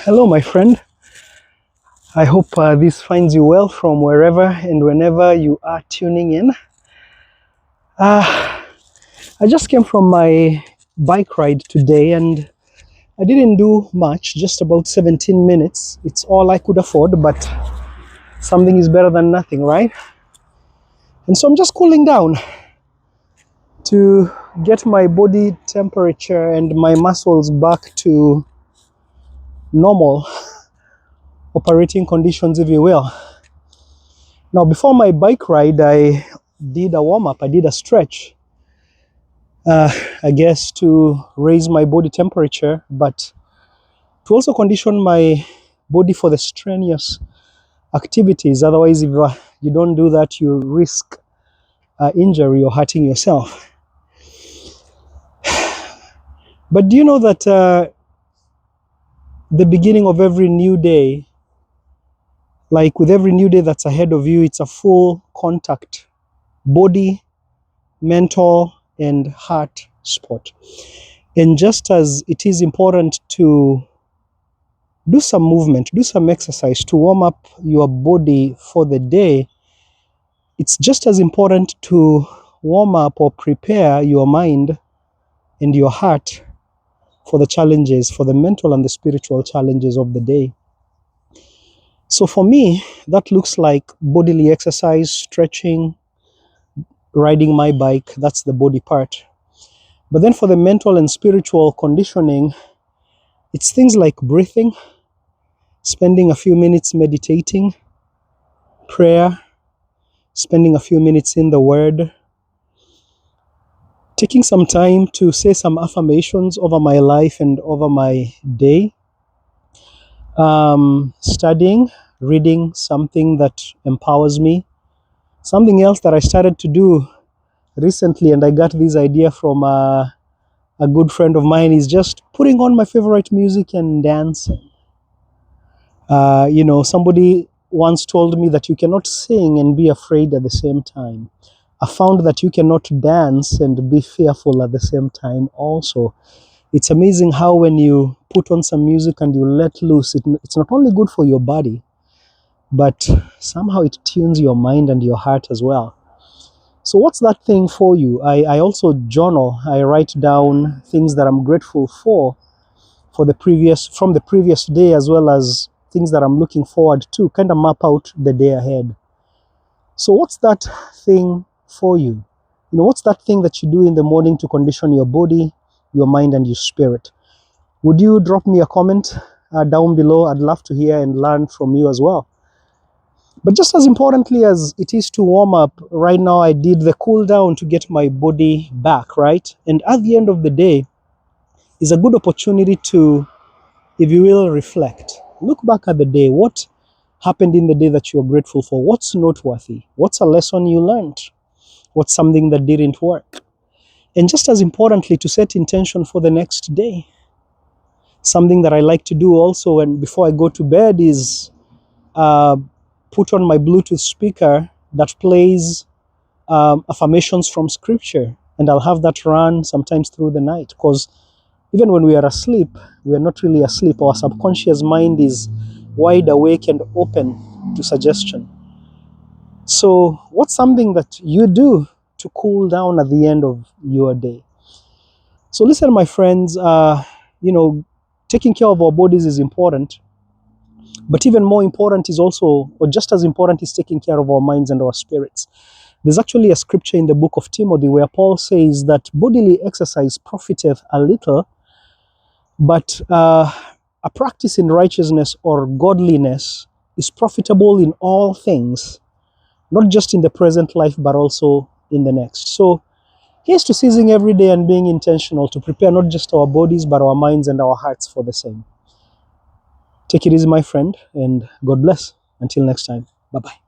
Hello, my friend. I hope this finds you well from wherever and whenever you are tuning in. I just came from my bike ride today and I didn't do much, just about 17 minutes. It's all I could afford, but something is better than nothing, right? And so I'm just cooling down to get my body temperature and my muscles back to normal operating conditions, if you will. Now, before my bike ride, I did a warm-up, I did a stretch, I guess to raise my body temperature, but to also condition my body for the strenuous activities. Otherwise, if you don't do that, you risk injury or hurting yourself. But do you know that the beginning of every new day, like with every new day that's ahead of you, it's a full contact body, mental, and heart sport. And just as it is important to do some movement, do some exercise to warm up your body for the day, it's just as important to warm up or prepare your mind and your heart for the challenges, for the mental and the spiritual challenges of the day. So for me, that looks like bodily exercise, stretching, riding my bike. That's the body part. But then for the mental and spiritual conditioning, it's things like breathing, spending a few minutes meditating, prayer, spending a few minutes in the Word, taking some time to say some affirmations over my life and over my day, studying, reading something that empowers me. Something else that I started to do recently, and I got this idea from a good friend of mine, is just putting on my favorite music and dancing. Somebody once told me that you cannot sing and be afraid at the same time. I found that you cannot dance and be fearful at the same time also. It's amazing how when you put on some music and you let loose, it's not only good for your body, but somehow it tunes your mind and your heart as well. So what's that thing for you? I also journal. I write down things that I'm grateful for from the previous day, as well as things that I'm looking forward to, kind of map out the day ahead. So what's that thing for you? What's that thing that you do in the morning to condition your body, your mind, and your spirit? Would you drop me a comment down below? I'd love to hear and learn from you as well. But just as importantly as it is to warm up, right now I did the cool down to get my body back, right? And at the end of the day is a good opportunity to, if you will, reflect. Look back at the day. What happened in the day that you're grateful for? What's noteworthy? What's a lesson you learned? What's something that didn't work? And just as importantly, to set intention for the next day. Something that I like to do also, and before I go to bed, is put on my Bluetooth speaker that plays affirmations from scripture, and I'll have that run sometimes through the night, because even when we are asleep, we are not really asleep. Our subconscious mind is wide awake and open to suggestion. So what's something that you do to cool down at the end of your day? So listen, my friends, taking care of our bodies is important, but even more important is also, or just as important, is taking care of our minds and our spirits. There's actually a scripture in the book of Timothy where Paul says that bodily exercise profiteth a little, but a practice in righteousness or godliness is profitable in all things, not just in the present life, but also in the next. So here's to seizing every day and being intentional to prepare not just our bodies, but our minds and our hearts for the same. Take it easy, my friend, and God bless. Until next time, bye-bye.